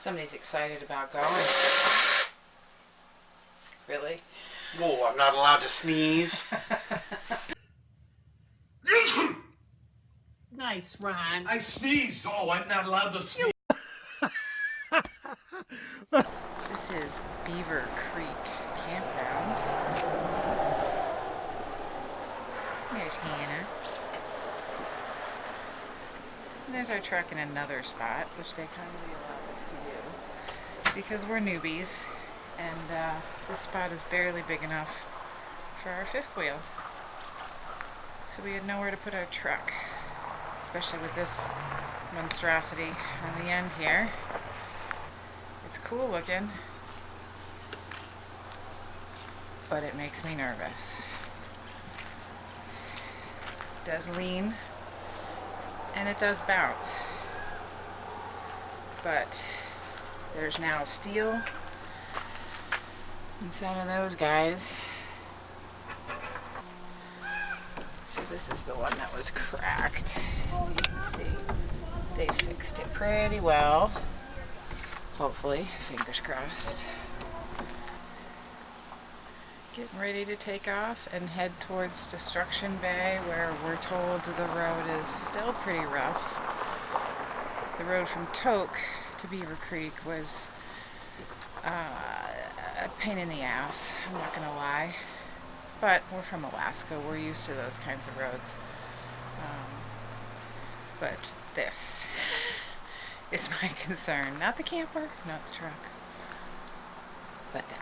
Somebody's excited about going. Really? Whoa, I'm not allowed to sneeze. Nice, Ron. I sneezed. Oh, I'm not allowed to sneeze. This is Beaver Creek Campground. There's Hannah. And there's our truck in another spot, which they kindly allowed us to do because we're newbies, and this spot is barely big enough for our fifth wheel. So we had nowhere to put our truck, especially with this monstrosity on the end here. It's cool looking, but it makes me nervous. It does lean, and it does bounce, but there's now steel inside of those guys. So this is the one that was cracked. You can see they fixed it pretty well. Hopefully, fingers crossed. Getting ready to take off and head towards Destruction Bay, where we're told the road is still pretty rough. The road from Tok to Beaver Creek was a pain in the ass, I'm not gonna lie. But we're from Alaska, we're used to those kinds of roads. But this is my concern. Not the camper, not the truck, but that.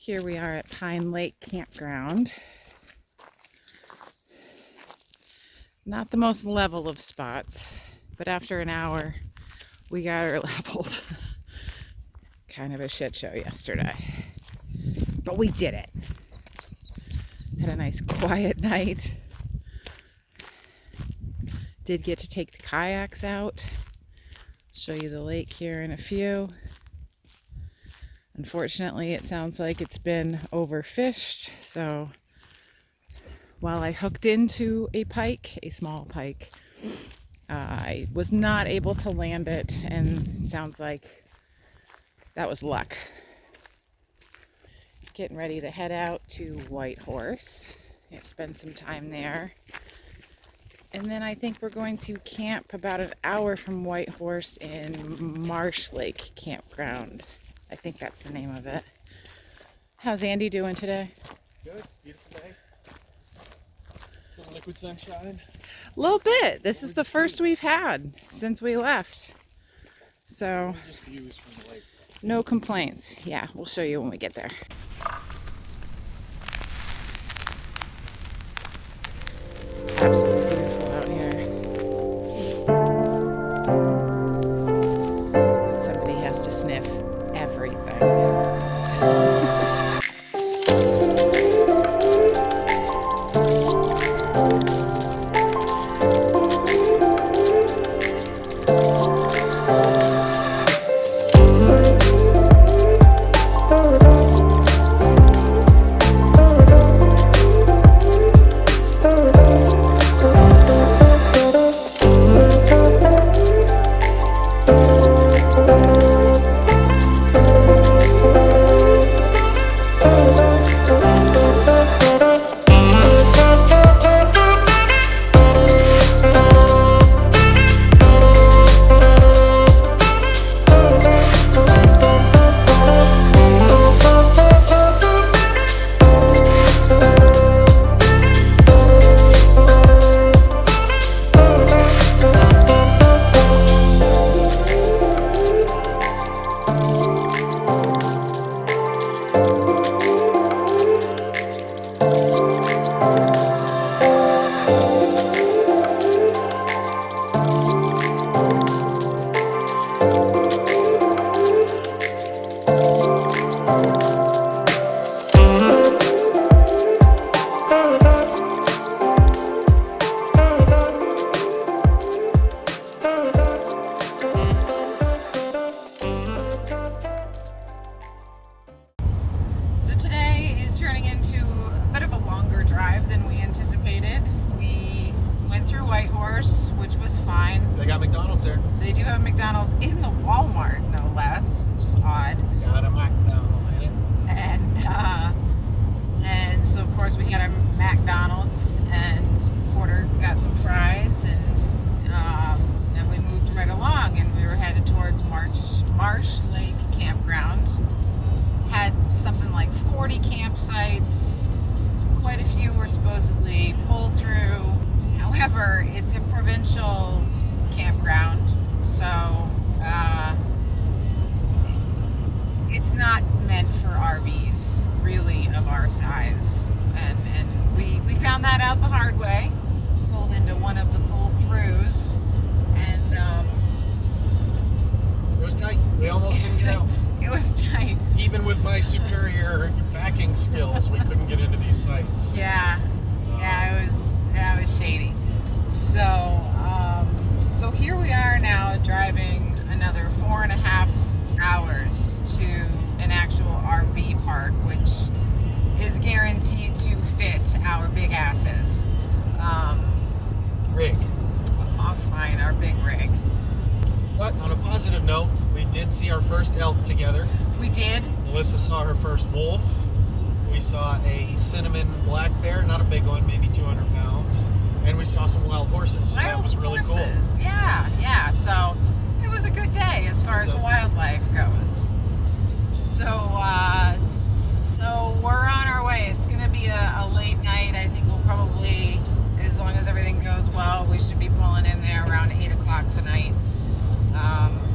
Here we are at Pine Lake Campground. Not the most level of spots, but after an hour we got her leveled. Kind of a shit show yesterday, but we did it. Had a nice quiet night. Did get to take the kayaks out. Show you the lake here in a few. Unfortunately, it sounds like it's been overfished, so while I hooked into a pike, a small pike, I was not able to land it, and it sounds like that was luck. getting ready to head out to Whitehorse. Spend some time there. And then I think we're going to camp about an hour from Whitehorse in Marsh Lake Campground. I think that's the name of it. How's Andy doing today? Good, beautiful day. Little liquid sunshine. A little bit. This is the first we've had since we left. So, Just views from the lake. no complaints. Yeah, we'll show you when we get there. Absolutely beautiful out here. Somebody has to sniff everything. So today is turning into a bit of a longer drive than we anticipated. We went through Whitehorse, which was fine. They got McDonald's there. They do have McDonald's in the Walmart, no less, which is odd. Got a McDonald's in it. And so of course we got our McDonald's, and Porter got some fries, and we moved right along, and we were headed towards Marsh Lake Campground. Had something like 40 campsites. Quite a few were supposedly pull through. However, it's a provincial campground, so it's not meant for RVs really of our size. And we found that out the hard way. Pulled into one of the pull throughs, and It was tight. We almost didn't get out. it was tight. Even with my superior backing skills, we couldn't get into these sites. Yeah, it was shady. So here we are now driving another 4.5 hours to an actual RV park, which is guaranteed to fit our big asses. Rig. Fine, our big rig. But on a positive note, we did see our first elk together. We did. Melissa saw her first wolf. We saw a cinnamon black bear, not a big one, maybe 200 pounds. And we saw some wild horses. So that was really cool. Yeah. So it was a good day as far as wildlife goes. So we're on our way. It's going to be a late night. I think we'll probably, as long as everything goes well, we should be pulling in there around 8 o'clock tonight.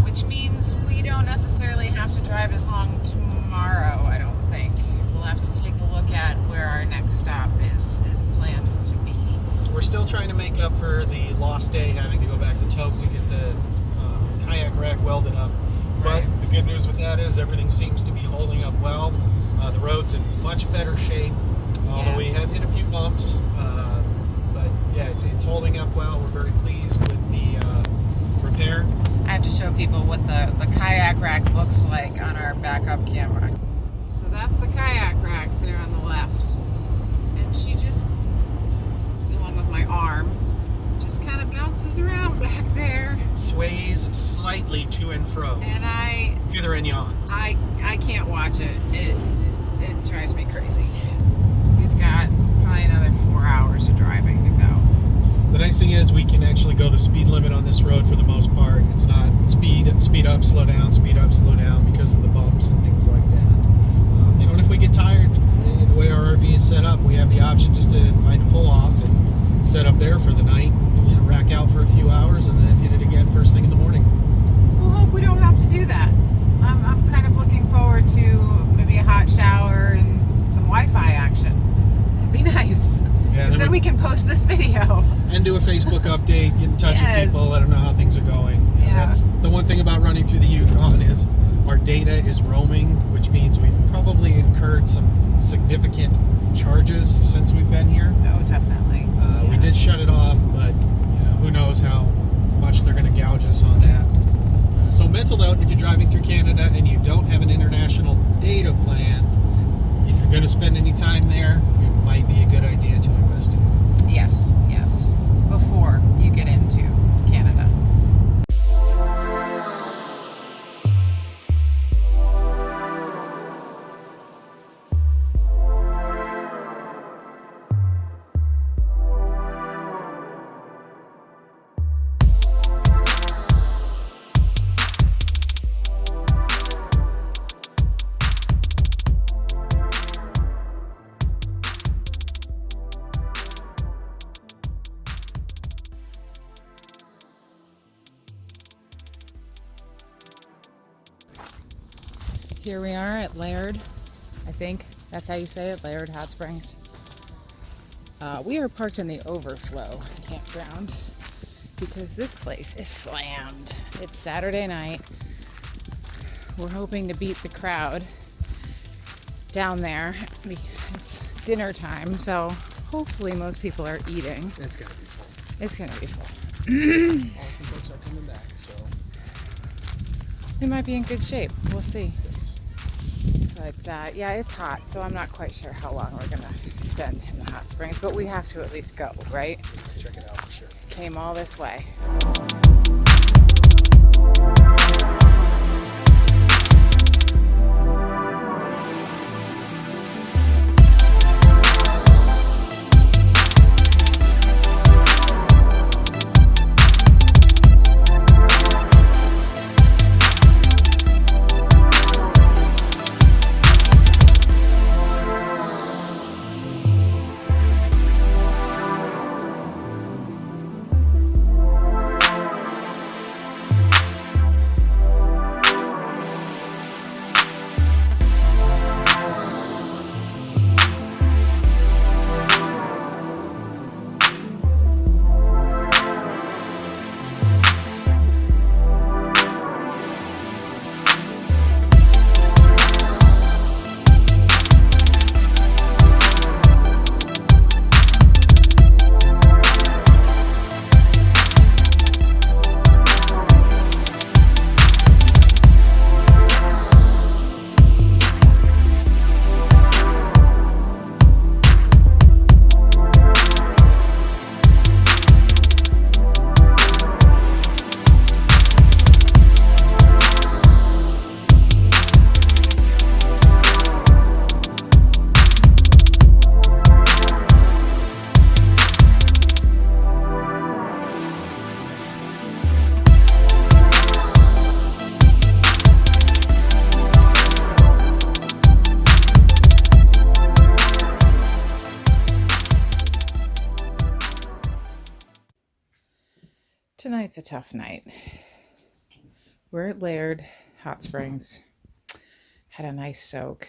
Which means we don't necessarily have to drive as long tomorrow, I don't think. We'll have to take a look at where our next stop is planned to be. We're still trying to make up for the lost day, having to go back to Toke to get the kayak rack welded up. But Right. the good news with that is everything seems to be holding up well. The road's in much better shape, although we have hit a few bumps. But yeah, it's holding up well. We're very pleased with the repair. I have to show people what the kayak rack looks like on our backup camera. So that's the kayak rack there on the left. And she just, along with my arm, just kind of bounces around back there. Sways slightly to and fro. And Hither and yon. I can't watch it. It drives me crazy. We've got probably another 4 hours of driving to go. The nice thing is we can actually go the speed limit on this road for the most part. It's not speed up, slow down, speed up, slow down because of the bumps and things like that. And if we get tired, the way our RV is set up, we have the option just to find a pull off and set up there for the night, rack out for a few hours and then hit it again first thing in the morning. We'll hope we don't have to do that. I'm kind of looking forward to maybe a hot shower and some Wi-Fi action. It'd be nice. Yeah, Because then we can post this video. And do a Facebook update, get in touch with people, let them know how things are going. Yeah. That's the one thing about running through the Yukon is our data is roaming, which means we've probably incurred some significant charges since we've been here. Oh, definitely. We did shut it off, but who knows how much they're going to gouge us on that. So mental note, if you're driving through Canada and you don't have an international data plan, if you're going to spend any time there, it might be a good idea to invest in it. Yes. Before you get into Canada. Here we are at Laird, I think that's how you say it, Laird Hot Springs. We are parked in the overflow campground because this place is slammed. It's Saturday night. We're hoping to beat the crowd down there. It's dinner time, so hopefully most people are eating. It's going to be full. It's going to be full. Some folks are coming back, so We might be in good shape. We'll see. yes. But yeah, it's hot, so I'm not quite sure how long we're gonna spend in the hot springs, but we have to at least go, right? Check it out for sure. Came all this way. Tonight's a tough night. We're at Laird Hot Springs. Had a nice soak.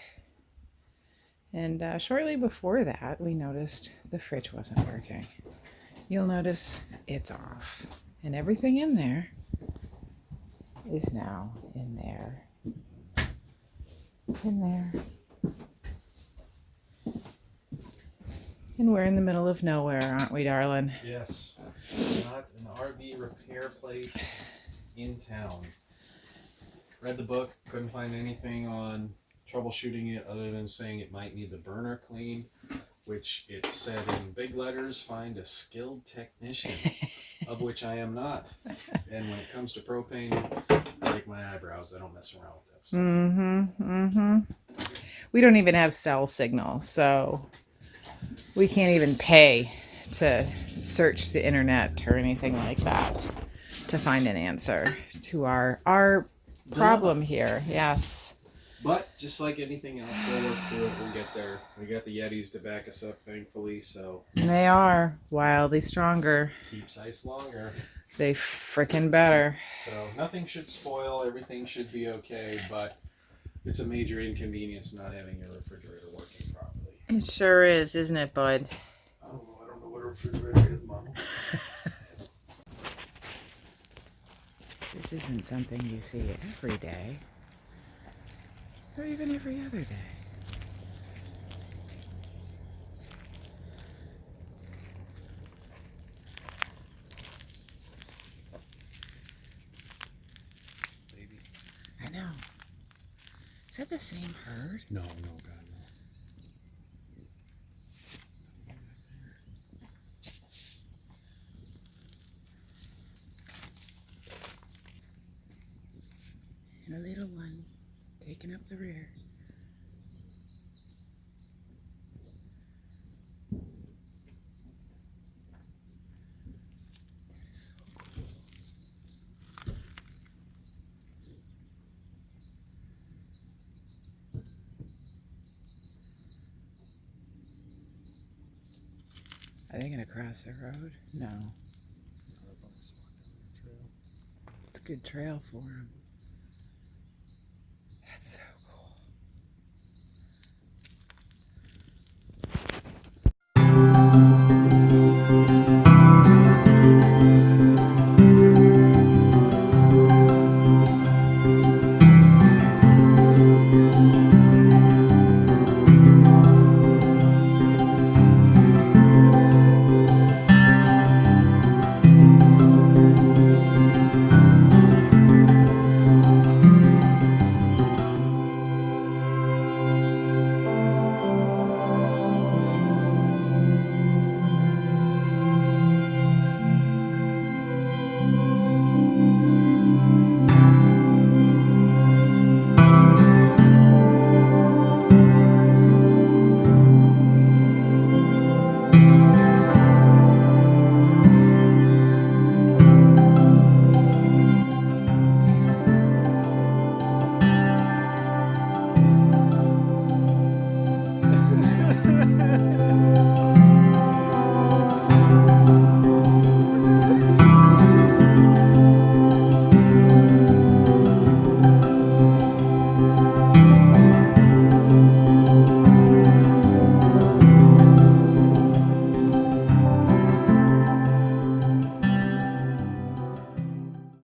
And shortly before that, we noticed the fridge wasn't working. You'll notice it's off. And everything in there is now in there. In there. And we're in the middle of nowhere, aren't we, darling? Yes. Not an RV repair place in town. Read the book, couldn't find anything on troubleshooting it other than saying it might need the burner clean, which it said in big letters, find a skilled technician, of which I am not. And when it comes to propane, I like my eyebrows. I don't mess around with that stuff. We don't even have cell signal, so we can't even pay to search the internet or anything like that to find an answer to our problem here. Yes. But just like anything else, we'll work through it. We'll get there. We got the Yetis to back us up, thankfully, so. And they are wildly stronger. Keeps ice longer. They frickin' better. So nothing should spoil. Everything should be okay, but it's a major inconvenience not having your refrigerator working properly. It sure is, isn't it, bud? Oh, I don't know what a refrigerator is, Mom. This isn't something you see every day, or even every other day. Baby. I know. Is that the same herd? No, God, no. And a little one taking up the rear. That is so cool. Are they gonna cross the road? No. It's a good trail for them.